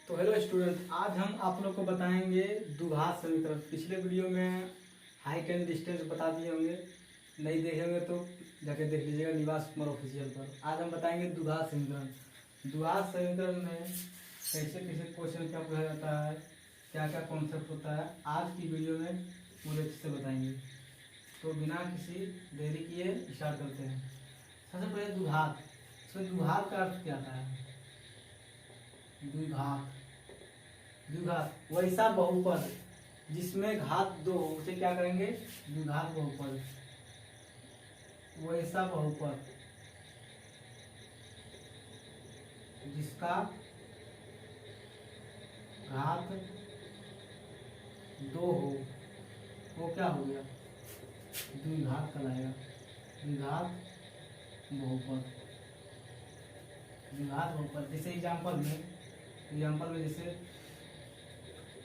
तो hello student, आज हम आप लोग को बताएंगे द्विघात समीकरण। पिछले वीडियो में हाइट एंड डिस्टेंस बता दिए होंगे, नहीं देखे होंगे तो जाके देख लीजिएगा निवास कुमार ऑफिशियल पर। आज हम बताएंगे द्विघात समीकरण। द्विघात समीकरण में कैसे कैसे क्वेश्चन क्या पूछा जाता है, क्या क्या कॉन्सेप्ट होता है, आज की वीडियो में पूरे अच्छे से बताएंगे। तो बिना किसी देरी किए स्टार्ट करते हैं। सबसे पहले द्विघात। इसमें द्विघात का अर्थ क्या था? द्विघात द्विघात वैसा बहुपद जिसमें घात दो हो, उसे क्या करेंगे? द्विघात बहुपद। वैसा बहुपद जिसका घात दो हो, वो क्या हो गया? द्विघात कहलाएगा। द्विघात बहुपद। द्विघात बहुपद जैसे एग्जाम्पल में जैसे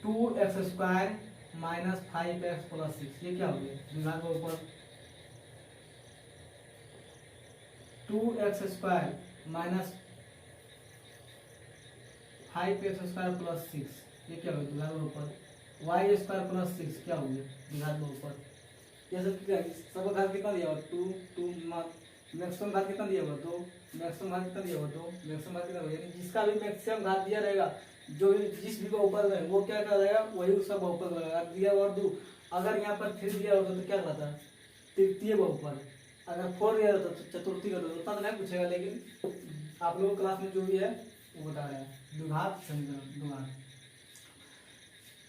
2x² - 5x + 6, ये क्या हो गया? द्विघात बहुपद। 2x² - 5x² + 6, ये क्या हो गया? द्विघात बहुपद। y² + 6 क्या हो गया? द्विघात बहुपद। ये सब क्या है? सबका घात कितना दिया हुआ? 2 मैक्सिमम घात कितना दिया हुआ? 2 मैक्सिमम घात कितना दिया हुआ? 2 मैक्सिमम घात कितना हुआ? यानी जिसका भी मैक्सिमम घात दिया रहेगा, जो जिस भी बहुपद में, वो क्या कर रहेगा? वही उसका बहुपद रहेगा। दिया और 2, अगर यहाँ पर 3 दिया होता तो क्या रहता? तृतीय बहुपद। अगर 4 दिया होता तो चतुर्थी का होता। उतना तो नहीं पूछेगा, लेकिन आप लोगों क्लास में जो भी है वो बता रहे हैं। द्विघात समीकरण। द्विघात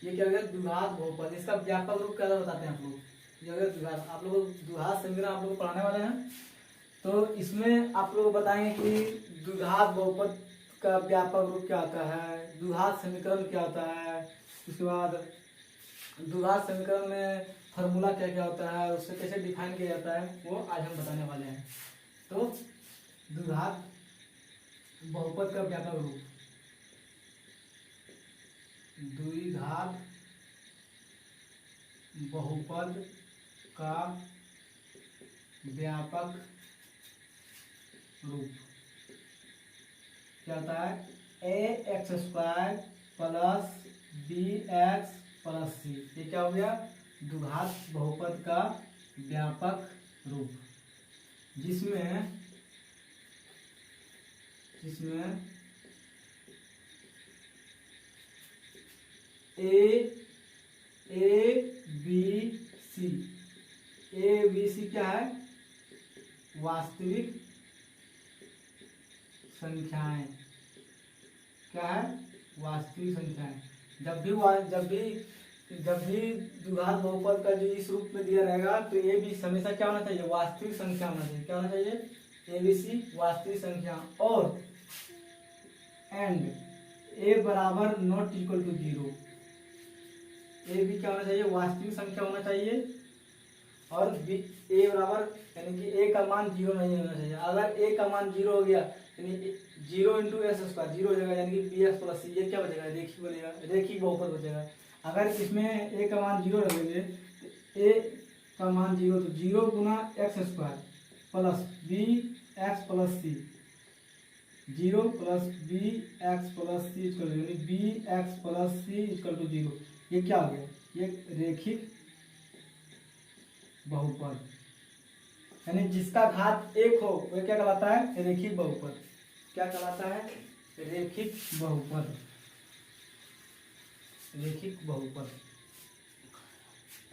ये क्या हो गया? द्विघात बहुपद। इसका व्यापक रूप क्या बताते हैं आप लोग? ये हो गया द्विघात। आप लोग द्विघात समीकरण आप लोग पढ़ाने वाले हैं, तो इसमें आप लोग बताएंगे कि द्विघात बहुपद का व्यापक रूप क्या होता है, द्विघात समीकरण क्या होता है, उसके बाद द्विघात समीकरण में फॉर्मूला क्या क्या होता है, उससे कैसे डिफाइन किया जाता है, वो आज हम बताने वाले हैं। तो द्विघात बहुपद का व्यापक रूप। द्विघात बहुपद का व्यापक रूप क्या होता है? ax² + bx + c, ये क्या हो गया? द्विघात बहुपद का व्यापक रूप, जिसमें a b c क्या है? वास्तविक संख्याएं। क्या है? वास्तविक संख्याएं। जब भी द्विघात बहुपद का जो इस रूप में दिया रहेगा, तो ए बी हमेशा क्या होना चाहिए? वास्तविक संख्या होना चाहिए। क्या होना चाहिए? ए बी सी वास्तविक संख्या। और एंड ए बराबर नॉट इक्वल टू 0। ए भी क्या होना चाहिए? वास्तविक संख्या होना चाहिए। और बी ए बराबर, यानी कि ए का मान 0 नहीं होना चाहिए। अगर ए का मान 0 हो गया, यानी 0 × s² 0 हो जाएगा, यानी कि bx + c, ये क्या बचेगा? रेखिक बनेगा, रेखिक बहुपद बचेगा। अगर इसमें ए का मान 0 रखेंगे, ए का मान 0, तो 0 × x² + bx + c, 0 + bx + c यानी bx + c = 0। ये क्या हो गया? ये रेखिक बहुपद, यानी जिसका घात 1 हो वह क्या कहलाता है? रेखिक बहुपद। क्या कहलाता है? रेखिक बहुपद। रेखिक बहुपद।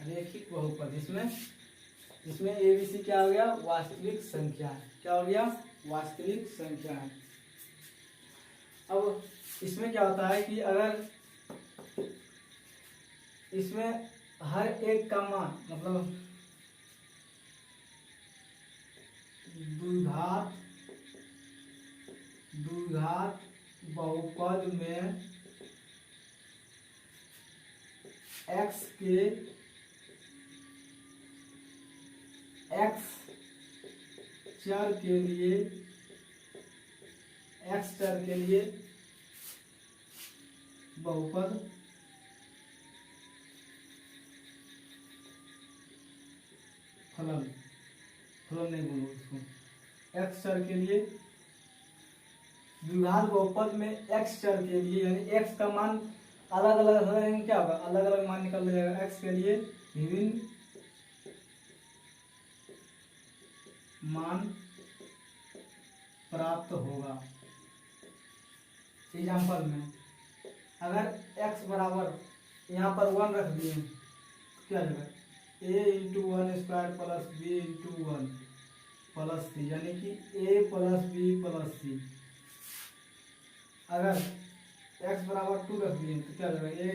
रेखिक बहुपद इसमें ए बी सी क्या हो गया? वास्तविक संख्या। क्या हो गया? वास्तविक संख्या है। अब इसमें क्या होता है कि अगर इसमें हर एक का मान, मतलब द्विघात बहुपद में x चर के लिए बहुपद फलन नहीं बोलो इसको, x चर के लिए द्विघात बहुपद में x चर के लिए यानी x का मान अलग अलग है, क्या होगा, अलग अलग मान निकल जाएगा। x के लिए विभिन्न मान प्राप्त होगा। एग्जाम्पल में अगर x बराबर यहाँ पर 1 रख दिए तो क्या होगा, a into 1² plus b into 1 plus C, यानी कि a plus B plus C. अगर x बराबर 2 रख दिए तो क्या होगा, a²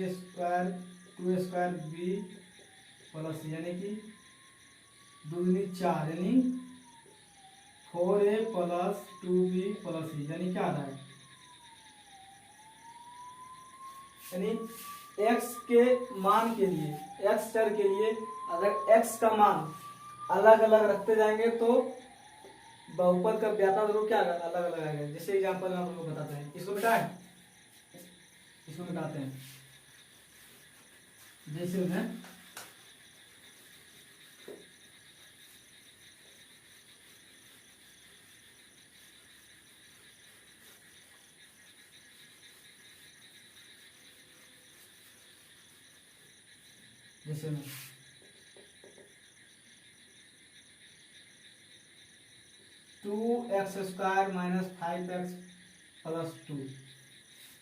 2² b प्लस सी, यानी कि 2 दूनी 4, यानी 4a plus 2b plus C, यानी क्या आ रहा है, यानी x के मान के लिए, x चर के लिए अगर x का मान अलग अलग रखते जाएंगे तो बहुपद का व्यापक रूप क्या अलग अलग आएगा। जैसे एग्जांपल में आप लोगों को बताते हैं, इसको मिटाएं, इसको मिटाते हैं। जैसे में जैसे में 2x² माइनस 5x प्लस 2,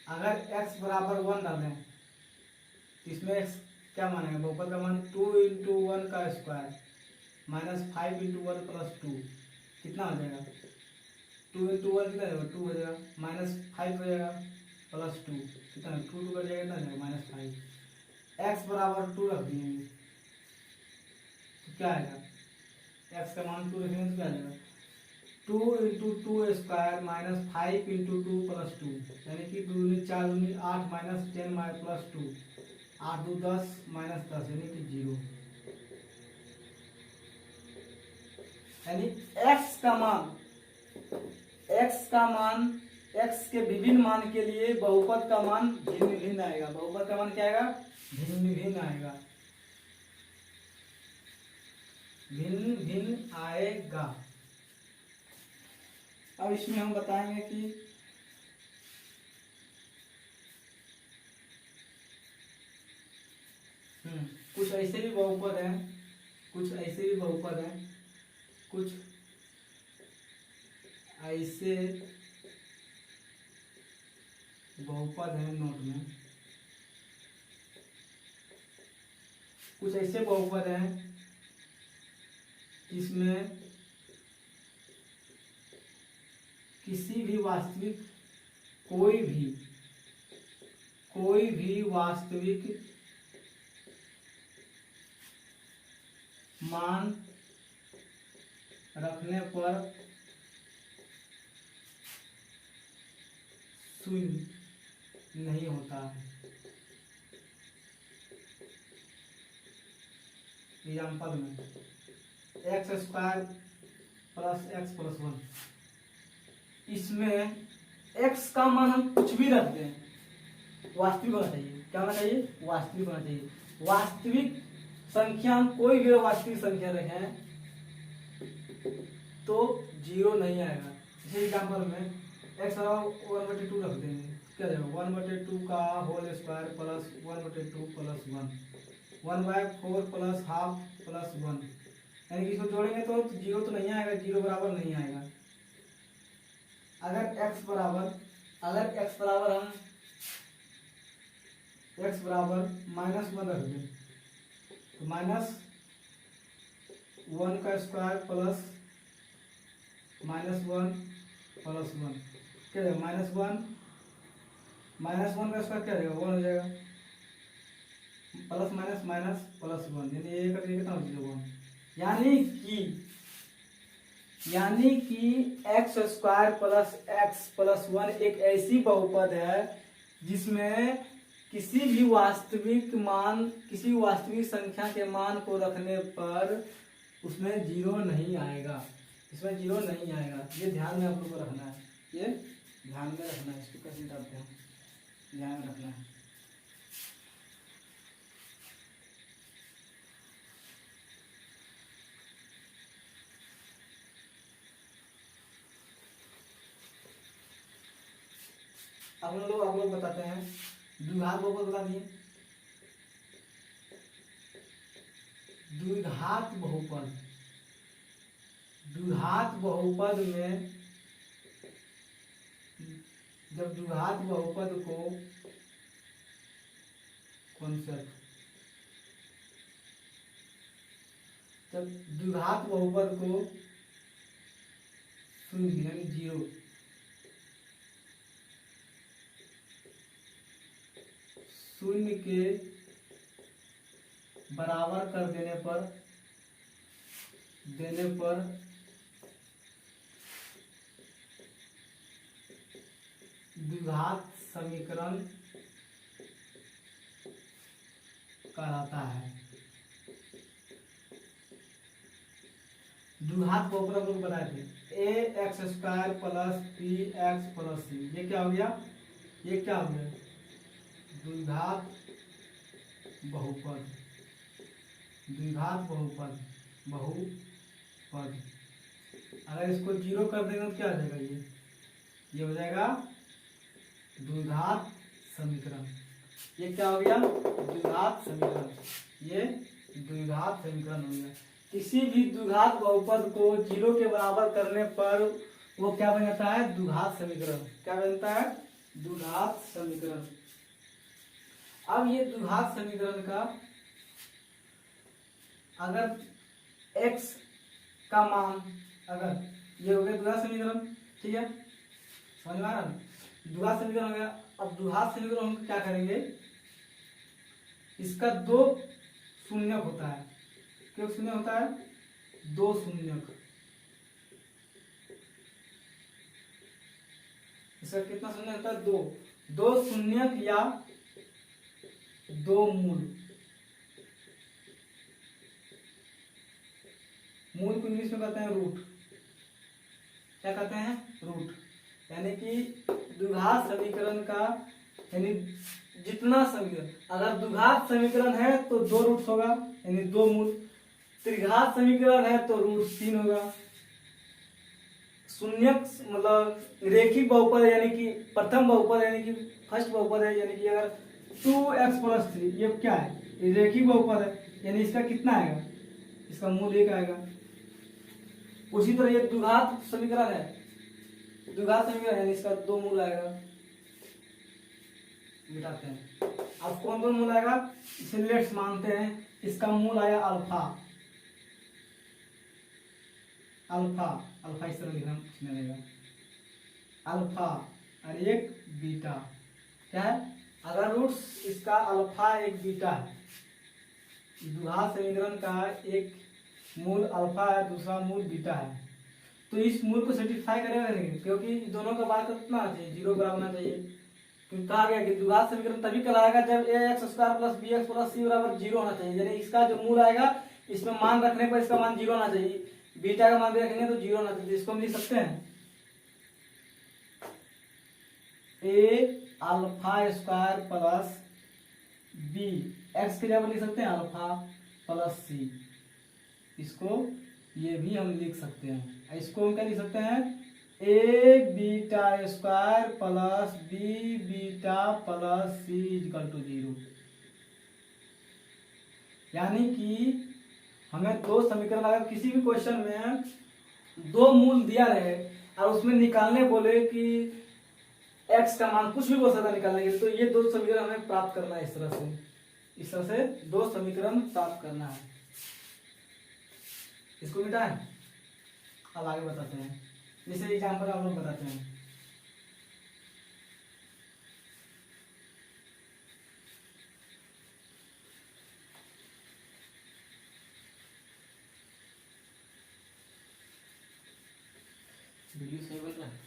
अगर x बराबर 1 डालें तो इसमें x क्या मानेगा, बहुपद का मान 2 इंटू 1 का स्क्वायर माइनस 5 इंटू 1 प्लस 2, कितना हो जाएगा, 2 इंटू 1 कितना जाएगा, 2 हो जाएगा, माइनस 5 हो जाएगा प्लस 2, कितना 2 2 कर जाएगा, कितना जाएगा, माइनस 5। x बराबर 2 रख दिए तो क्या आएगा, x का मान 2 रखेंगे तो क्या आ जाएगा, 2 इंटू 2² माइनस 5 इंटू 2 प्लस 2, यानी कि 2 दूनी 4 दूनी 8 माइनस 10 प्लस 2, 8 2 10 माइनस 10, यानी कि 0। यानी x का मान x के विभिन्न मान के लिए बहुपद का मान भिन्न भिन्न आएगा। बहुपद का मान क्या आएगा, भिन्न भिन्न आएगा, भिन्न भिन्न आएगा। अब इसमें हम बताएंगे कि कुछ ऐसे भी बहुपद हैं, कुछ ऐसे भी बहुपद हैं, कुछ ऐसे बहुपद हैं, नोट में कुछ ऐसे बहुपद हैं जिसमें किसी भी वास्तविक कोई भी वास्तविक मान रखने पर शून्य नहीं होता है। एग्जाम्पल में x² प्लस x प्लस 1, इसमें x का मान हम कुछ भी रख दें, वास्तविक होना चाहिए। क्या होना चाहिए, वास्तविक होना चाहिए। वास्तविक संख्या कोई भी वास्तविक संख्या रखें तो 0 नहीं आएगा। जैसे एग्जाम्पल में x बराबर 1/2 रख देंगे, क्या जाएगा, 1/2 का whole square plus 1/2 plus 1, 1/4 plus half plus 1, यानी कि इसको जोड़ेंगे तो 0 तो नहीं आएगा, 0 बराबर नहीं आएगा। अगर x बराबर हम x बराबर -1 रख दें तो -1 का स्क्वायर प्लस -1 प्लस 1, क्या जाएगा, -1 का स्क्वायर क्या जाएगा, 1 हो जाएगा, प्लस माइनस माइनस प्लस 1, यानी ये करके कितना हो जाएगा, 1। यानी कि x² प्लस x प्लस 1 एक ऐसी बहुपद है जिसमें किसी भी वास्तविक संख्या के मान को रखने पर उसमें 0 नहीं आएगा, इसमें 0 नहीं आएगा। ये ध्यान में आप लोगों को रखना है, ये ध्यान में रखना है, इसको कैसे करते हैं, ध्यान में रखना है। आप लोग बताते हैं। द्विघात बहुपद बता दिए। द्विघात बहुपद, द्विघात बहुपद में जब द्विघात बहुपद को कॉन्सेप्ट, जब द्विघात बहुपद को शून्य यानी जीरो, शून्य के बराबर कर देने पर द्विघात समीकरण कहलाता है। द्विघात बहुपद को बनाए थे A x square plus B X plus C, ये क्या हो गया? ये क्या हो गया? द्विघात बहुपद, द्विघात बहुपद, बहुपद। अगर इसको जीरो कर देंगे तो क्या हो जाएगा? ये हो जाएगा द्विघात समीकरण। ये क्या हो गया? द्विघात समीकरण। ये द्विघात समीकरण हो गया। किसी भी द्विघात बहुपद को जीरो के बराबर करने पर वो क्या बन जाता है? द्विघात समीकरण। क्या बनता है? द्विघात समीकरण। अब ये द्विघात समीकरण का अगर x का मान, अगर ये हो गया द्विघात समीकरण, ठीक है, समझ में आ रहा? द्विघात समीकरण हो गया। अब द्विघात समीकरण हम क्या करेंगे? इसका दो शून्यक होता है। क्यों शून्य होता है? दो शून्यक। इसका कितना शून्य होता है? दो शून्यक या दो मूल। मूल को इंग्लिश में कहते हैं रूट। क्या कहते हैं? रूट। यानी कि द्विघात समीकरण का, यानी जितना समीकरण, अगर द्विघात समीकरण है तो दो रूट होगा यानी दो मूल। त्रिघात समीकरण है तो रूट 3 होगा। शून्यक मतलब रेखिक बहुपद यानी कि प्रथम बहुपद यानी कि फर्स्ट बहुपद है, यानी कि अगर 2x + 3 ये क्या है? ये रेखिक बहुपद है, यानी इसका कितना आएगा? इसका मूल 1 आएगा। उसी तरह ये द्विघात समीकरण है, द्विघात समीकरण है, इसका दो मूल आएगा। मिटाते हैं। अब कौन कौन मूल आएगा? इसे लेट्स मानते हैं। इसका मूल आया अल्फा, अल्फा, अल्फा इस तरह लिखना मिलेगा, अल्फा और एक बीटा। क्या है? अगर रूट इसका अल्फा एक बीटा है, द्विघात समीकरण का एक मूल अल्फा है, दूसरा मूल बीटा है, तो इस मूल को सेटिस्फाई करेगा नहीं, क्योंकि दोनों का मान कितना आना चाहिए? जीरो बराबर होना चाहिए। क्योंकि कहा गया कि द्विघात समीकरण तभी कहलाएगा जब ax² + bx + c बराबर जीरो होना चाहिए। यानी इसका जो मूल आएगा इसमें मान रखने पर इसका मान जीरो होना चाहिए। बीटा का मान भी रखेंगे तो जीरो होना चाहिए। इसको हम लिख सकते हैं a² + b, x के जगह लिख सकते हैं अल्फा + c। इसको ये भी हम लिख सकते हैं। इसको हम क्या लिख सकते हैं? a² + b + c = 0। यानी कि हमें दो समीकरण, अगर किसी भी क्वेश्चन में दो मूल दिया रहे और उसमें निकालने बोले कि x का मान, कुछ भी बोल सकता निकालने के लिए, तो ये दो समीकरण हमें प्राप्त करना है। इस तरह से दो समीकरण प्राप्त करना है। इसको मिटाएं। अब आगे बताते हैं, जैसे एग्जाम्पल आप लोग बताते हैं। वीडियो सही बन रहा है?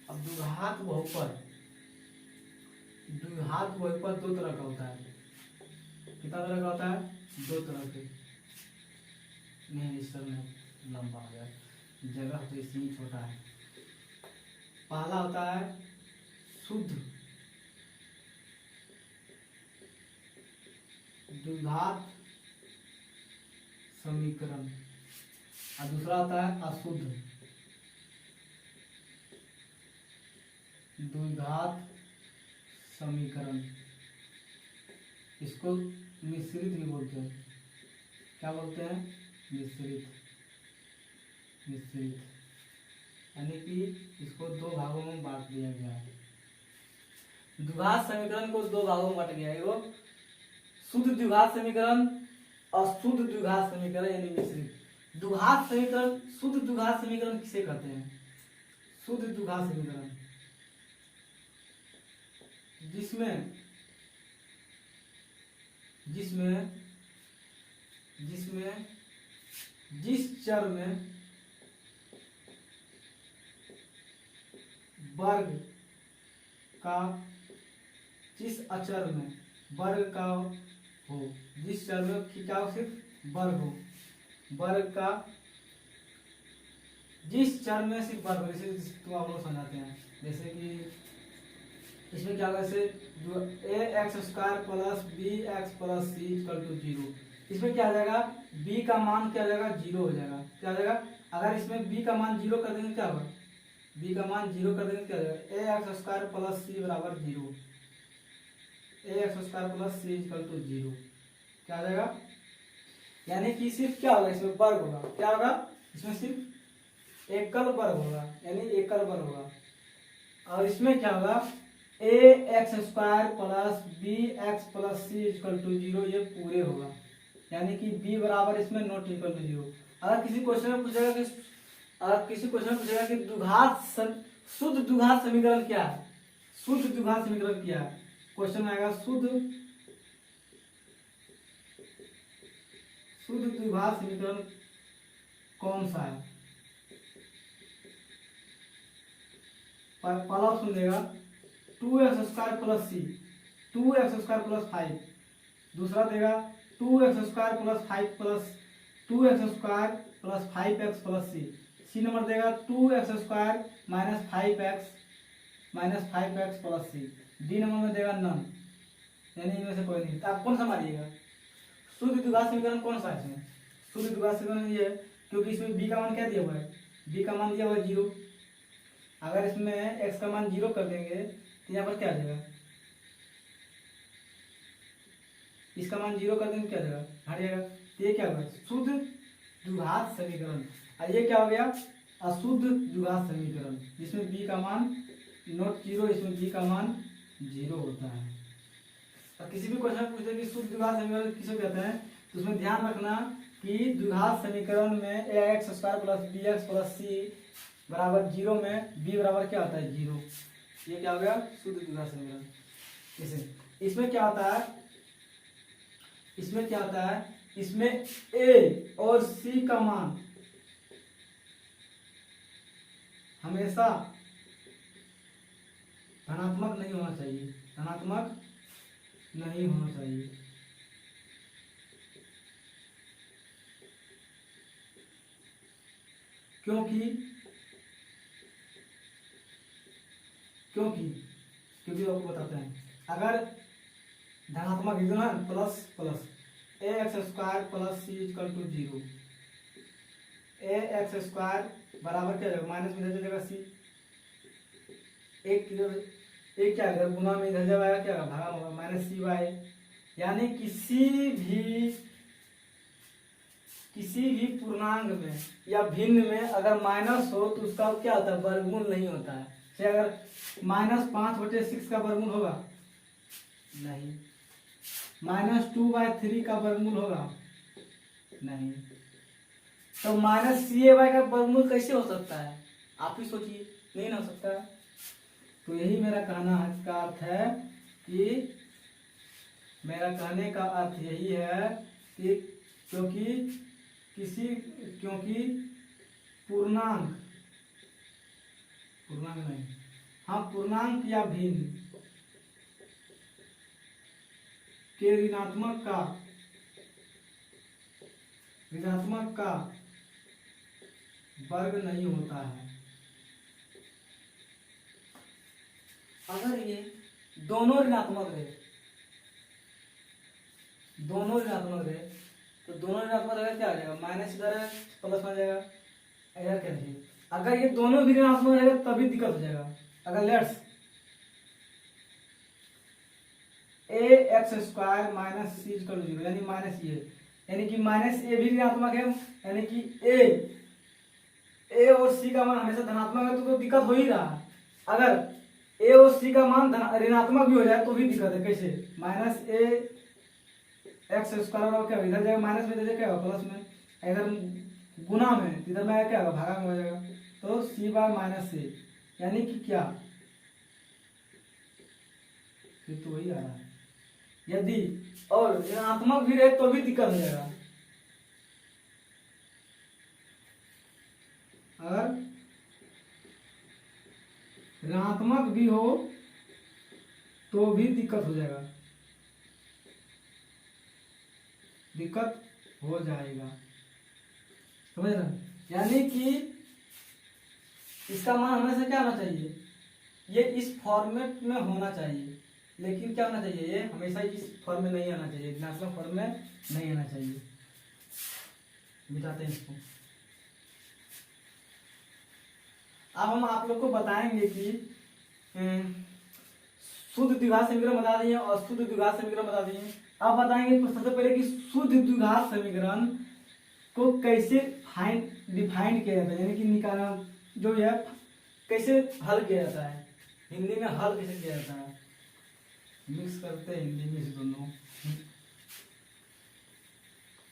अब द्विघात बहुपद, द्विघात बहुपद दो तरह का होता है। कितना तरह का होता है? दो तरह के। नहीं, इस तरह में लंबा हो जाए। जगह तो इसमें छोटा है। पहला होता है शुद्ध द्विघात समीकरण और दूसरा होता है अशुद्ध द्विघात समीकरण। इसको मिश्रित भी बोलते हैं। क्या बोलते हैं? मिश्रित। मिश्रित यानी कि इसको दो भागों में बांट दिया गया है। द्विघात समीकरण को दो भागों में बांटा गया है। वो शुद्ध द्विघात समीकरण, अशुद्ध द्विघात समीकरण यानी मिश्रित। द्विघात समीकरण, शुद्ध द्विघात समीकरण किसे कहते हैं? शुद्ध द्विघात समीकरण जिसमें जिसमें जिसमें जिस चर में वर्ग का, जिस अचर में वर्ग का हो, जिस चर में क्या हो, सिर्फ वर्ग हो, वर्ग का जिस चर में सिर्फ वर्ग हो। जैसे तो आप लोग समझाते हैं, जैसे कि इसमें क्या होगा, जैसे A x square plus B X plus C equal to 0। इसमें क्या आ जाएगा? b का मान क्या आ जाएगा? 0 हो जाएगा। क्या आ जाएगा? अगर इसमें b का मान 0 कर देंगे क्या होगा? b का मान 0 कर देंगे क्या आ जाएगा? A x square plus C बराबर 0। ए x square plus C equal to 0 क्या आ जाएगा? यानी कि सिर्फ क्या होगा? इसमें वर्ग होगा। क्या होगा? इसमें सिर्फ एकल वर्ग होगा, यानी एकल वर्ग होगा। और इसमें क्या होगा? A x square plus B X plus C equal to 0 ये पूरे होगा, यानी कि b बराबर इसमें नॉट इक्वल टू 0। अगर किसी क्वेश्चन में पूछेगा कि शुद्ध द्विघात समीकरण क्या है, शुद्ध द्विघात समीकरण क्या है, क्वेश्चन में आएगा शुद्ध द्विघात समीकरण कौन सा है? पहला ऑप्शन देगा 2x square plus C, 2x square plus 5। दूसरा देगा 2x square plus 5 plus 2x square plus 5x plus C. C number देगा 2x square minus 5x plus C. D number में देगा नन, यानी इनमें से कोई नहीं। तो आप कौन सा मारिएगा? शुद्ध द्विघात समीकरण कौन सा है इसमें? शुद्ध द्विघात समीकरण ये है, क्योंकि इसमें b का मान क्या दिया हुआ है? b का मान दिया हुआ है 0। अगर इसमें x का मान 0 कर देंगे तो यहाँ पर क्या आ जाएगा? इसका मान 0 कर देंगे क्या आ जाएगा? हट जाएगा। तो ये क्या होगा? शुद्ध द्विघात समीकरण। और ये क्या हो गया? अशुद्ध द्विघात समीकरण, जिसमें b का मान नॉट 0, इसमें b का मान 0 होता है। और किसी भी क्वेश्चन पूछते कि शुद्ध द्विघात समीकरण किसे कहते हैं, तो उसमें ध्यान रखना कि द्विघात समीकरण में A x square plus B X plus C बराबर 0 में b बराबर क्या होता है? 0। ये क्या हो गया? शुद्ध द्विघात समीकरण। इसमें क्या होता है? इसमें a और c का मान हमेशा धनात्मक नहीं होना चाहिए, धनात्मक नहीं होना चाहिए। क्योंकि आपको बताते हैं, अगर धनात्मक इधर है plus plus a x square plus C equal to 0, A x square बराबर क्या जाएगा? माइनस में इधर जाएगा सी, एक क्या इधर गुना में इधर जब आएगा क्या भागा होगा? माइनस सी वाई। यानी किसी भी पूर्णांक में या भिन्न में अगर माइनस हो तो उसका क्या होता है? वर्गमूल नहीं होता है। से अगर -5/6 का वर्गमूल होगा? नहीं। -2/3 का वर्गमूल होगा? नहीं। तो -CA/y का वर्गमूल कैसे हो सकता है? आप ही सोचिए, नहीं ना हो सकता। तो यही मेरा कहना है, इसका अर्थ है कि मेरा कहने का अर्थ यही है कि क्योंकि पूर्णांक नहीं, हाँ पूर्णांक या भिन्न के ऋणात्मक का वर्ग नहीं होता है। अगर ये दोनों ऋणात्मक रहे, दोनों ऋणात्मक रहे, तो दोनों ऋणात्मक रहे क्या आ जाएगा, माइनस इधर है प्लस में जाएगा, इधर क्या है। अगर ये दोनों भी ऋणात्मक रहेगा तभी दिक्कत हो जाएगा। अगर let's a x square minus c equal to 0, यानी माइनस ये, यानी कि माइनस ए भी ऋणात्मक है, यानी कि ए और सी का मान हमेशा धनात्मक है, तो दिक्कत हो ही रहा। अगर ए और सी का मान ऋणात्मक भी हो जाए तो भी दिक्कत है। कैसे, माइनस ए एक्स स्क्वायर और क्या इधर जाएगा माइनस में, इधर क्या होगा प्लस में, इधर गुना में, इधर में क्या होगा भागा में हो जाएगा। तो सी बाय माइनस ए, यानी कि क्या, फिर तो वही आ रहा है। यदि और ऋणात्मक भी रहे तो भी दिक्कत हो जाएगा। अगर ऋणात्मक भी हो तो भी दिक्कत हो जाएगा, दिक्कत हो जाएगा, समझ रहे। यानी कि इसका मान हमेशा क्या होना चाहिए, ये इस फॉर्मेट में होना चाहिए, लेकिन क्या होना चाहिए, ये हमेशा इस फॉर्म में नहीं आना चाहिए, ऋणात्मक फॉर्म में नहीं आना चाहिए। मिटाते हैं इसको। अब हम आप लोग को बताएंगे कि शुद्ध द्विघात समीकरण बता दिए और अशुद्ध द्विघात समीकरण बता दिए। अब बताएंगे सबसे पहले कि शुद्ध द्विघात समीकरण को कैसे डिफाइन किया जाता है, यानी कि निकालना जो है कैसे हल किया जाता है, हिंदी में हल कैसे किया जाता है। मिक्स करते हैं हिंदी में इस दोनों।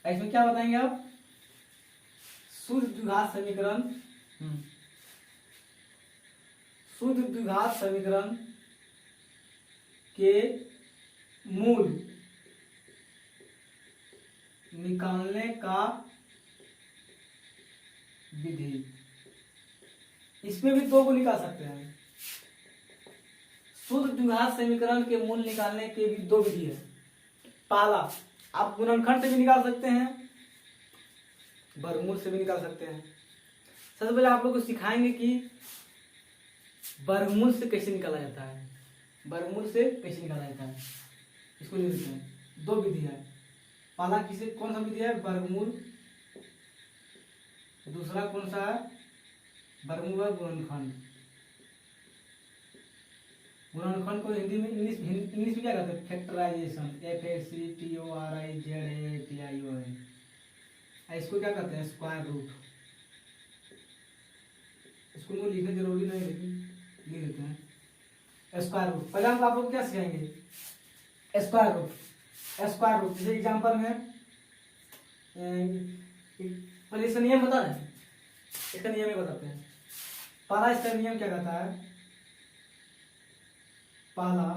इसमें क्या बताएंगे आप, शुद्ध द्विघात समीकरण, शुद्ध द्विघात समीकरण के मूल निकालने का विधि। इसमें भी दो को निकाल सकते हैं। शुद्ध द्विघात समीकरण के मूल निकालने के भी दो विधि है। पहला, आप गुणनखंड से भी निकाल सकते हैं, वर्गमूल से भी निकाल सकते हैं। सबसे पहले आप लोग को सिखाएंगे कि वर्गमूल से कैसे निकाला जाता है, वर्गमूल से कैसे निकाला जाता है। इसको लिख देते हैं, दो विधि है। पहला किसे कौन सा विधि है, वर्गमूल। दूसरा कौन सा है, वर्गमूल और गुणनखंड। गुणनखंड को हिंदी में इंग्लिश में क्या कहते हैं, फैक्टराइजेशन, FACTORIZATION। इसको क्या कहते हैं, स्क्वायर रूट। इसको तो लिखने जरूरी नहीं, लेकिन लिख देते हैं स्क्वायर रूट। पहले हम आप लोग क्या सिखाएंगे, स्क्वायर रूट। स्क्वायर रूट जैसे एग्जांपल में पहले इसका नियम बता दें, इसका नियम ही बताते हैं। पहला इसका नियम क्या कहता है, पहला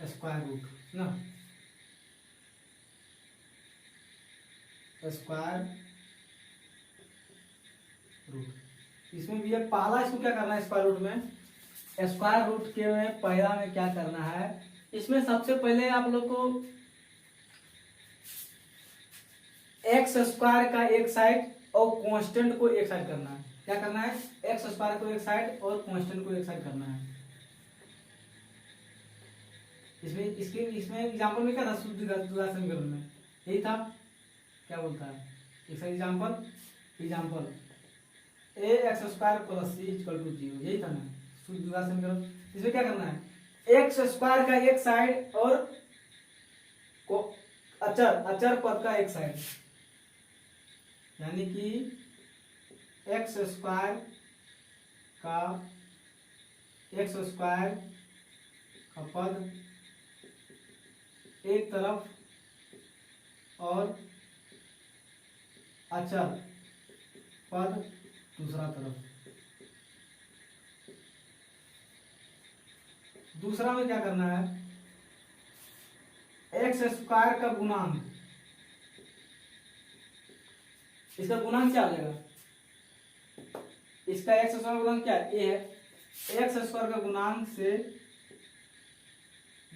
स्क्वायर रूट ना, स्क्वायर रूट। इसमें भी है पहला, इसको क्या करना है स्क्वायर रूट में, स्क्वायर रूट के में पहला में क्या करना है, इसमें सबसे पहले आप लोग को एक्स स्क्वायर का एक साइड और कांस्टेंट को एक साइड करना है। क्या करना है, एक्स स्क्वायर को एक साइड और कांस्टेंट को एक साइड करना है। इसमें एग्जांपल में क्या था, शुद्ध द्विघात समीकरण में यही था। क्या बोलता है, एक example a x square plus C equal to 0, यही था ना शुद्ध द्विघात समीकरण। इसमें क्या करना है, एक्स स्क्वायर का एक साइड और अचर पद का एक साइड, यानी कि एक्स स्क्वायर का पद एक तरफ और अचर पद दूसरा तरफ। दूसरा में क्या करना है, एक्स स्क्वायर का गुणांक, इसका गुणांक क्या आ जाएगा, इसका एक्स स्क्वायर का गुणांक क्या है, ए है। एक्स स्क्वायर का गुणांक से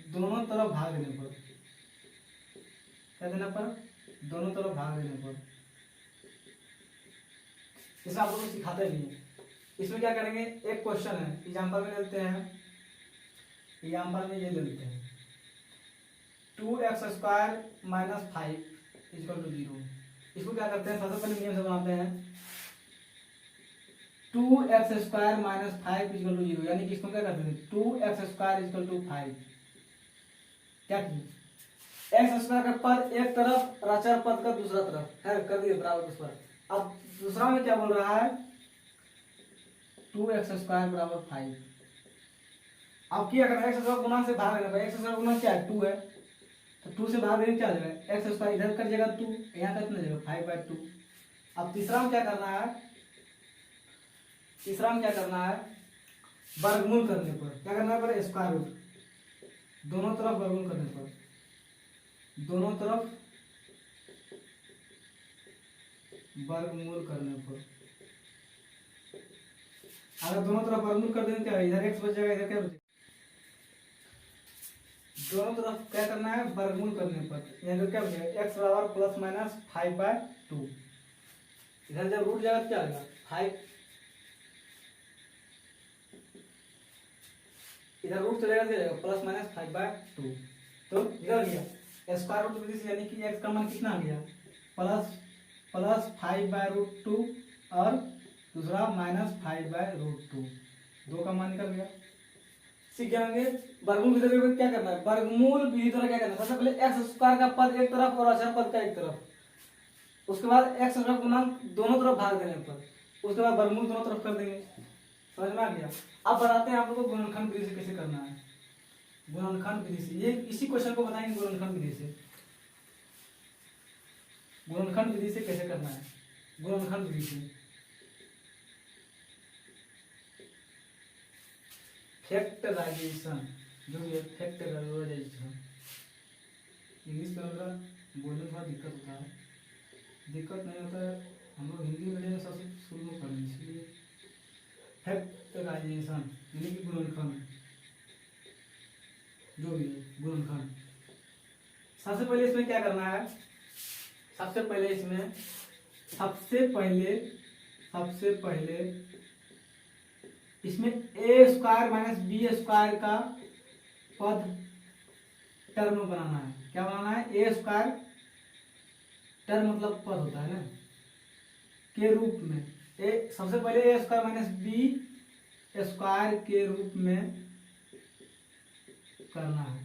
दोनों तरफ भाग देने पर, क्या देना पर, दोनों तरफ भाग देने पर इसमें आप लोगों को सिखाते भी हैं। इसमें क्या करेंगे, एक क्वेश्चन है, एग्जाम्पल में लेते हैं, एग्जाम्पल में ये लेते हैं 2x² - 5 = 0। इसको क्या करते हैं, सबसे पहले नियम से बनाते हैं 2x² - 5 = 0, यानी कि इसको क्या करते हैं 2x² = 5। क्या किए, x² का पद एक तरफ, अचर पद का दूसरा तरफ है, कर दिए बराबर उस पर। अब दूसरा में क्या बोल रहा है 2x² = 5। अब क्या करना है, x² गुणा से भाग देना, x² गुणा क्या है 2 है, तो 2 से भाग देने क्या जाएगा, x² इधर कर जाएगा 2, यहाँ कितना जाएगा 5/2। अब तीसरा में क्या करना है, तीसरा में क्या करना है, वर्गमूल करने पर क्या करना है, पर स्क्वायर रूट, दोनों तरफ वर्गमूल करने पर, दोनों तरफ वर्गमूल करने पर, अगर दोनों तरफ वर्गमूल कर देंगे क्या है, इधर x बच जाएगा, इधर क्या बचेगा, दोनों तरफ क्या करना है वर्गमूल करने पर, यहाँ पर क्या बचेगा x = +-5/2। इधर जब रूट जाएगा क्या आएगा 5, इधर रूट चलेगा क्या जाएगा +-5/2। तो इधर गया स्क्वायर रूट विधि से, यानी कि x का मान कितना आ गया +5/2 और दूसरा -5/2, दो का मान निकल गया। सीख जाएंगे वर्गमूल विधि में क्या करना है, वर्गमूल विधि द्वारा क्या करना है, सबसे पहले x² का पद एक तरफ और अचर पद का एक तरफ, उसके बाद x² गुणांक दोनों तरफ भाग देने पर, उसके बाद वर्गमूल दोनों तरफ कर देंगे। समझ में आ गया। अब बताते हैं आप लोगों को गुणनखंड विधि से कैसे करना है, गुणनखंड विधि से, ये इसी क्वेश्चन को बताएंगे गुणनखंड विधि से, गुणनखंड विधि से कैसे करना है, गुणनखंड विधि से फैक्टराइजेशन, जो ये फैक्टराइजेशन, इंग्लिश में अगर बोलने में थोड़ा दिक्कत होता है, दिक्कत नहीं होता है, हम लोग हिंदी मीडियम में सबसे शुरू में पढ़ेंगे, इसलिए फैक्टराइजेशन यानी कि गुणनखंड, जो भी है गुणनखंड। सबसे पहले इसमें क्या करना है, सबसे पहले इसमें इसमें a² - b² का पद टर्म बनाना है। क्या बनाना है, a² टर्म मतलब पद होता है ना, के रूप में, सबसे पहले a² - b² के रूप में करना है।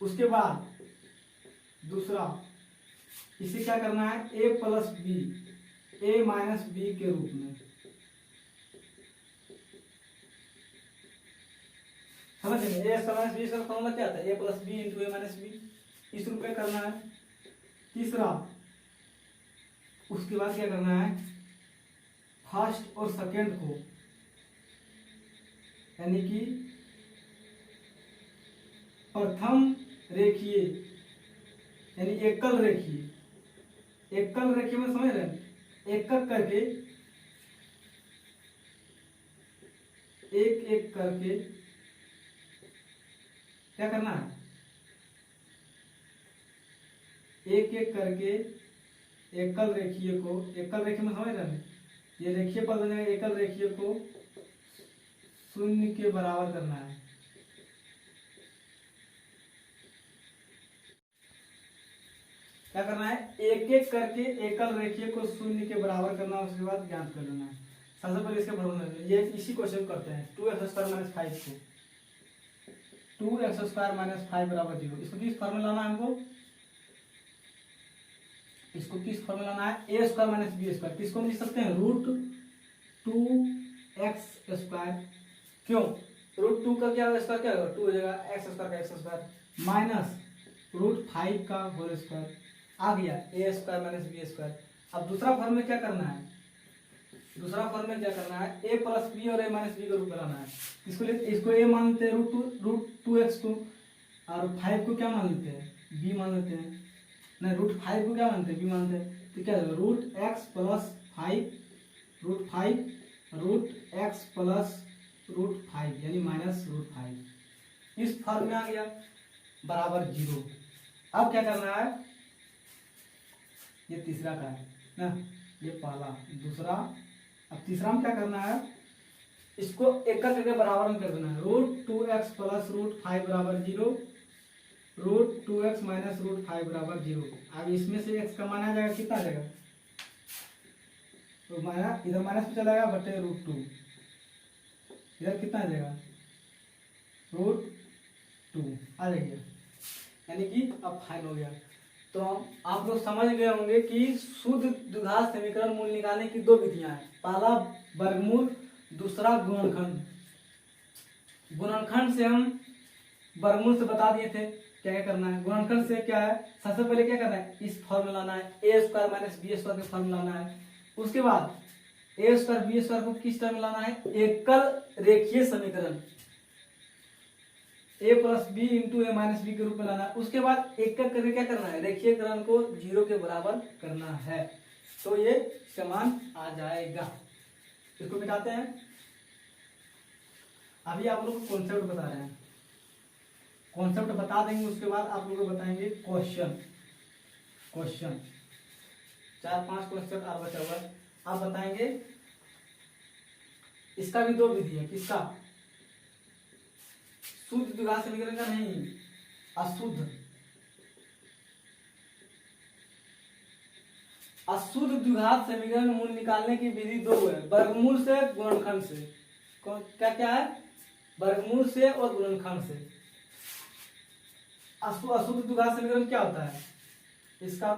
उसके बाद दूसरा इसे क्या करना है a + b, a - b के रूप में, समझ गए, a² - b का फॉर्मूला क्या आता है, a + b × a - b, इस रूप में करना है। तीसरा उसके बाद क्या करना है, फर्स्ट और सेकंड को, यानी कि प्रथम रेखीय यानी एकल रेखीय, एकल रेखीय में समझ रहे हैं, एक एक करके, एक एक करके क्या करना है, एक एक करके एकल रेखीय को, एकल रेखीय में समझ रहे हैं, ये रेखीय पद बनेगा, एकल रेखीय को 0 के बराबर करना है। क्या करना है, एक एक करके एकल रेखीय को 0 के बराबर करना, उसके बाद ज्ञात कर लेना है। सबसे पहले इसका फॉर्मूला ये इसी क्वेश्चन करते हैं, 2x² - 5 को 2x² - 5 = 0, इसको किस फॉर्मूला लाना है हमको, इसको किस फॉर्मूला लाना है, a² - b², किसको लिख सकते हैं √2x², क्यों √2 का क्या स्क्वायर क्या होगा 2 हो जाएगा, x² का x² माइनस √5 का होल स्क्वायर आ गया, a² - b²। अब दूसरा फॉर्म में क्या करना है, दूसरा फॉर्म में क्या करना है, a + b और a - b का रूप बनाना है। इसको a मानते हैं √2x को, और 5 को क्या मान लेते हैं b मान लेते हैं, नहीं √5 को क्या मानते हैं b मानते हैं, तो क्या होगा √x + 5 √5 √x + √5 यानी -√5, इस फॉर्म में आ गया बराबर 0। अब क्या करना है, ये तीसरा का है ना, ये पहला। दूसरा, अब तीसरा में क्या करना है, इसको एकल करके बराबर में कर देना है। √2x प्लस √5 बराबर 0, √2x माइनस √5 बराबर 0। अब इसमें से x का मान आ जाएगा, कितना आ जाएगा, तो माइनस, इधर माइनस में चला जाएगा बटे √2, इधर कितना आ जाएगा, √2 आ जाएगा, यानी कि अब फाइन हो गया। तो आप लोग समझ गए होंगे कि शुद्ध द्विघात समीकरण मूल निकालने की दो विधियां हैं। पहला वर्गमूल, दूसरा गुणनखंड। गुणनखंड से हम वर्गमूल से बता दिए थे क्या क्या करना है। गुणनखंड से क्या है, सबसे पहले क्या करना है, इस फॉर्मूला लाना है, a² माइनस b² के फॉर्मूला लाना है। उसके बाद a² b² को किस टर्म में लाना है, एकल रेखीय समीकरण a plus b into a minus b के रूप में लाना है। उसके बाद एक एक करके क्या करना है, रेखीयकरण को 0 के बराबर करना है, तो ये समान आ जाएगा। इसको मिटाते हैं। अभी आप लोग को कॉन्सेप्ट बता रहे हैं, कॉन्सेप्ट बता देंगे, उसके बाद आप लोग को बताएंगे क्वेश्चन। 4-5 क्वेश्चन और बचा हुआ है, आप बताएंगे। इसका भी दो विधि है, किसका, शुद्ध द्विघात समीकरण का नहीं, अशुद्ध द्विघात समीकरण मूल निकालने की विधि दो है, वर्गमूल से, गुणनखंड से। क्या क्या है, वर्गमूल से और गुणनखंड से। अशुद्ध द्विघात समीकरण क्या होता है, इसका